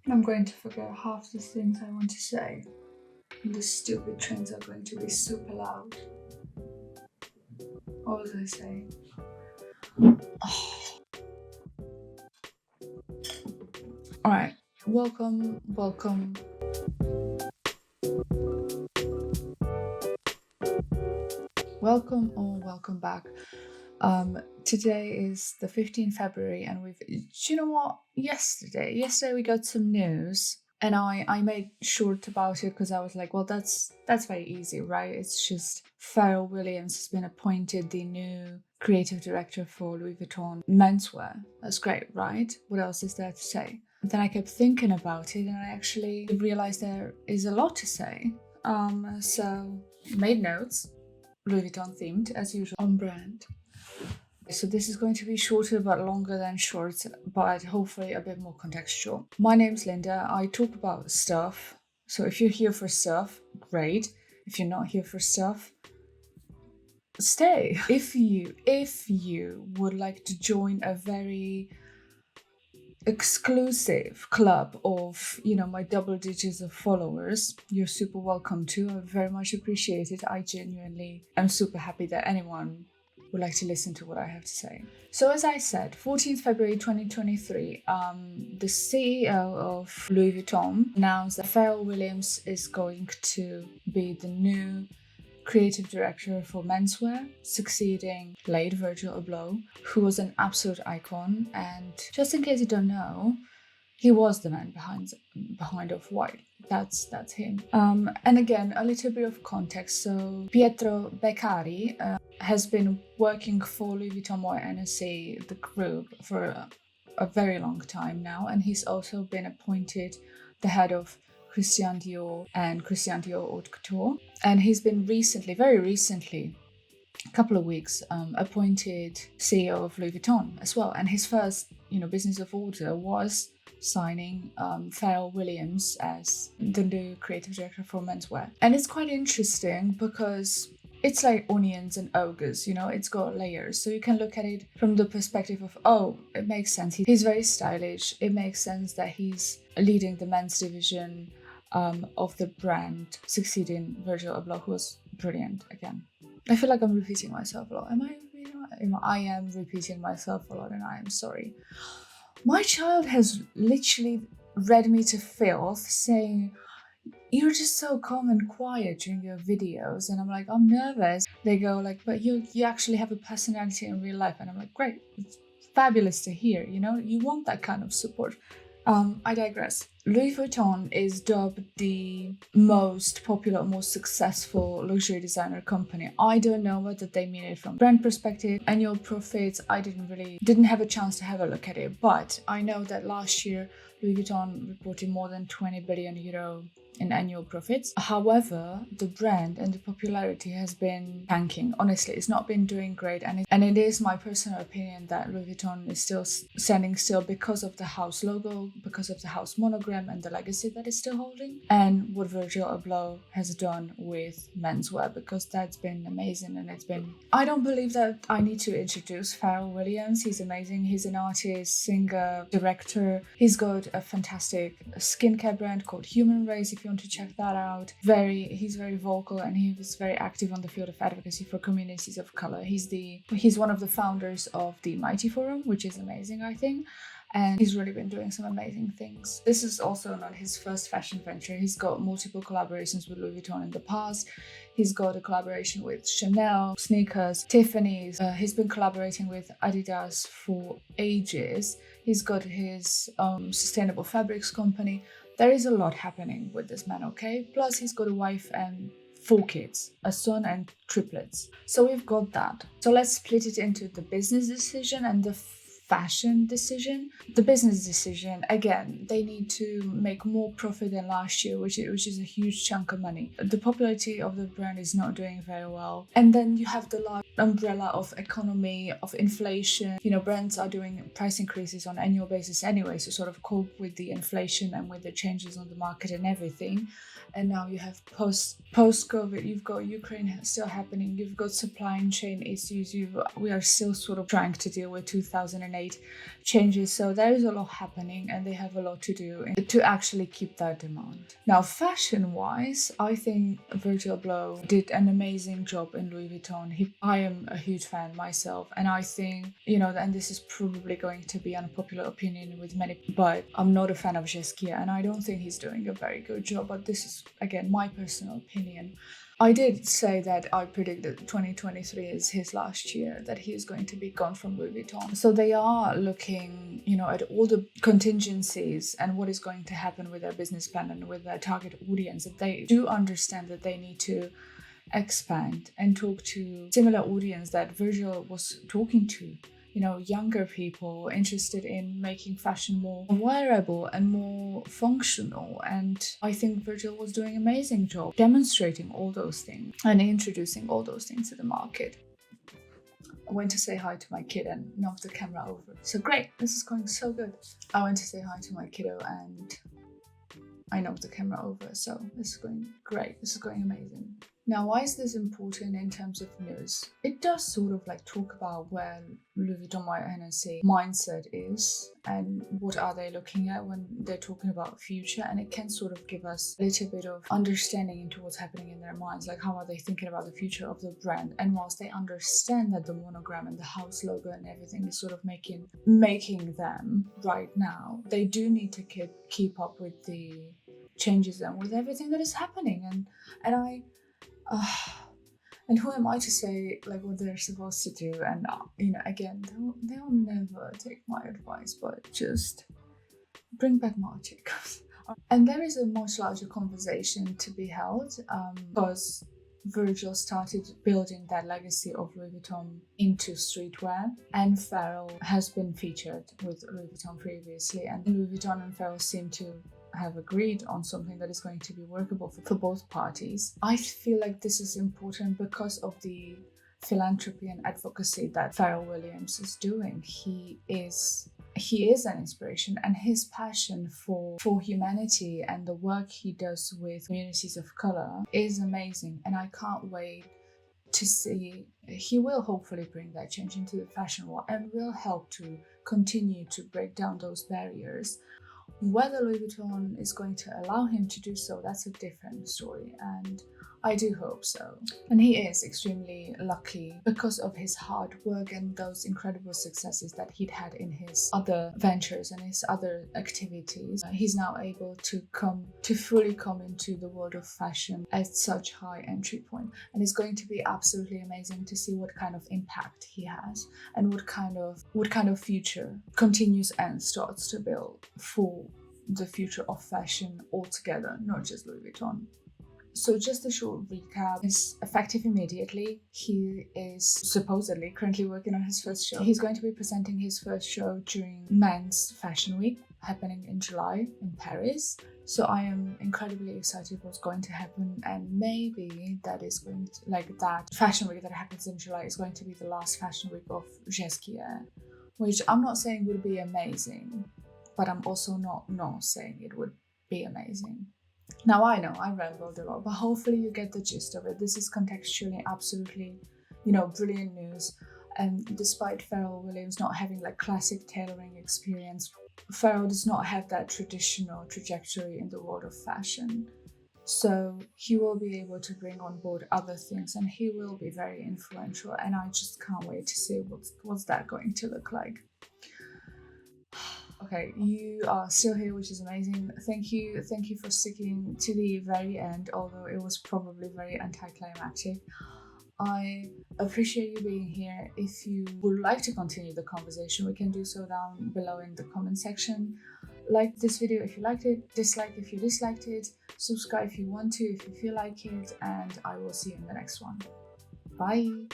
I'm going to forget half the things I want to say. And the stupid trains are going to be super loud. What was I saying? Oh. Alright, welcome. Welcome or welcome back. Today is the 15th February and you know what? Yesterday we got some news and I made short about it because I was like, well, that's very easy, right? It's just Pharrell Williams has been appointed the new creative director for Louis Vuitton menswear. That's great, right? What else is there to say? Then I kept thinking about it and I actually realized there is a lot to say. So made notes. Louis Vuitton themed, as usual, on brand. So this is going to be shorter but longer than short, but hopefully a bit more contextual. My name's Linda. I talk about stuff. So if you're here for stuff, great. If you're not here for stuff, stay. If you would like to join a very exclusive club of, my double digits of followers, you're super welcome to. I very much appreciate it. I genuinely am super happy that anyone would like to listen to what I have to say. So as I said, 14th February 2023, the CEO of Louis Vuitton announced that Pharrell Williams is going to be the new creative director for menswear, succeeding late Virgil Abloh, who was an absolute icon. And just in case you don't know, he was the man behind Off-White. That's him. And again, a little bit of context. So Pietro Beccari has been working for Louis Vuitton Moët NSC, the group, for a very long time now, and he's also been appointed the head of Christian Dior and Christian Dior Haute Couture. And he's been very recently, a couple of weeks, appointed CEO of Louis Vuitton as well. And his first, business of order was signing Pharrell Williams as the new creative director for menswear. And it's quite interesting because it's like onions and ogres, it's got layers. So you can look at it from the perspective of, oh, it makes sense. He's very stylish. It makes sense that he's leading the men's division of the brand, succeeding Virgil Abloh, who was brilliant again. I feel like I'm repeating myself a lot. I am repeating myself a lot, and I am sorry. My child has literally read me to filth, saying, "You're just so calm and quiet during your videos," and I'm like, "I'm nervous." They go like, "But you actually have a personality in real life," and I'm like, "Great, it's fabulous to hear. You want that kind of support." I digress. Louis Vuitton is dubbed the most popular, most successful luxury designer company. I don't know whether they mean it from brand perspective. Annual profits, I didn't have a chance to have a look at it, but I know that last year Louis Vuitton reported more than 20 billion euro in annual profits. However, the brand and the popularity has been tanking. Honestly, it's not been doing great, and it is my personal opinion that Louis Vuitton is still standing still because of the house logo, because of the house monogram and the legacy that it's still holding, and what Virgil Abloh has done with menswear, because that's been amazing. And I don't believe that I need to introduce Pharrell Williams. He's amazing. He's an artist, singer, director. He's got a fantastic skincare brand called Human Race, if you want to check that out. He's very vocal, and he was very active on the field of advocacy for communities of color. He's one of the founders of the Mighty Forum, which is amazing, I think. And he's really been doing some amazing things. This is also not his first fashion venture. He's got multiple collaborations with Louis Vuitton in the past. He's got a collaboration with Chanel, sneakers, Tiffany's. He's been collaborating with Adidas for ages. He's got his sustainable fabrics company. There is a lot happening with this man, okay? Plus, he's got a wife and 4 kids, a son and triplets. So we've got that. So let's split it into the business decision and the fashion decision. The business decision, again, they need to make more profit than last year, which is a huge chunk of money. The popularity of the brand is not doing very well. And then you have the umbrella of economy, of inflation. Brands are doing price increases on annual basis anyway to sort of cope with the inflation and with the changes on the market and everything. And now you have post-COVID, you've got Ukraine still happening, you've got supply chain issues, we are still sort of trying to deal with 2008 changes. So there is a lot happening, and they have a lot to do to actually keep that demand. Now, fashion-wise, I think Virgil Abloh did an amazing job in Louis Vuitton. I am a huge fan myself, and I think, and this is probably going to be an unpopular opinion with many, but I'm not a fan of Jeskia, and I don't think he's doing a very good job, but this is, again, my personal opinion. I did say that I predicted 2023 is his last year, that he is going to be gone from Louis Vuitton. So they are looking, at all the contingencies and what is going to happen with their business plan and with their target audience. That they do understand that they need to expand and talk to similar audience that Virgil was talking to. Younger people interested in making fashion more wearable and more functional. And I think Virgil was doing an amazing job demonstrating all those things and introducing all those things to the market. I went to say hi to my kid and knocked the camera over. So great, this is going so good. I went to say hi to my kiddo and I knocked the camera over. So this is going great. This is going amazing. Now, why is this important in terms of news? It does sort of talk about where Louis Vuitton Hennessy mindset is and what are they looking at when they're talking about future, and it can sort of give us a little bit of understanding into what's happening in their minds, how are they thinking about the future of the brand. And whilst they understand that the monogram and the house logo and everything is sort of making them right now, they do need to keep up with the changes and with everything that is happening. And who am I to say what they're supposed to do? And again, they'll never take my advice, but just bring back Marc Jacobs. And there is a much larger conversation to be held because Virgil started building that legacy of Louis Vuitton into streetwear, and Pharrell has been featured with Louis Vuitton previously, and Louis Vuitton and Pharrell seem to have agreed on something that is going to be workable for both parties. I feel like this is important because of the philanthropy and advocacy that Pharrell Williams is doing. He is an inspiration, and his passion for humanity and the work he does with communities of color is amazing, and I can't wait to see. He will hopefully bring that change into the fashion world and will help to continue to break down those barriers. Whether Louis Vuitton is going to allow him to do so, that's a different story, and I do hope so. And he is extremely lucky because of his hard work and those incredible successes that he'd had in his other ventures and his other activities. He's now able to fully come into the world of fashion at such high entry point. And it's going to be absolutely amazing to see what kind of impact he has and what kind of future continues and starts to build for the future of fashion altogether, not just Louis Vuitton. So just a short recap, is effective immediately. He is supposedly currently working on his first show. He's going to be presenting his first show during Men's Fashion Week, happening in July in Paris. So I am incredibly excited what's going to happen, and maybe that is going to, that fashion week that happens in July is going to be the last fashion week of Jeskia, which I'm not saying would be amazing, but I'm also not saying it would be amazing. Now, I know I rambled a lot, but hopefully you get the gist of it. This is contextually absolutely, brilliant news. And despite Pharrell Williams not having classic tailoring experience, Pharrell does not have that traditional trajectory in the world of fashion. So he will be able to bring on board other things, and he will be very influential. And I just can't wait to see what's that going to look like. Okay, you are still here, which is amazing. Thank you for sticking to the very end, although it was probably very anticlimactic. I appreciate you being here. If you would like to continue the conversation, we can do so down below in the comment section. Like this video if you liked it, dislike if you disliked it, subscribe if you want to, if you feel like it, and I will see you in the next one. Bye!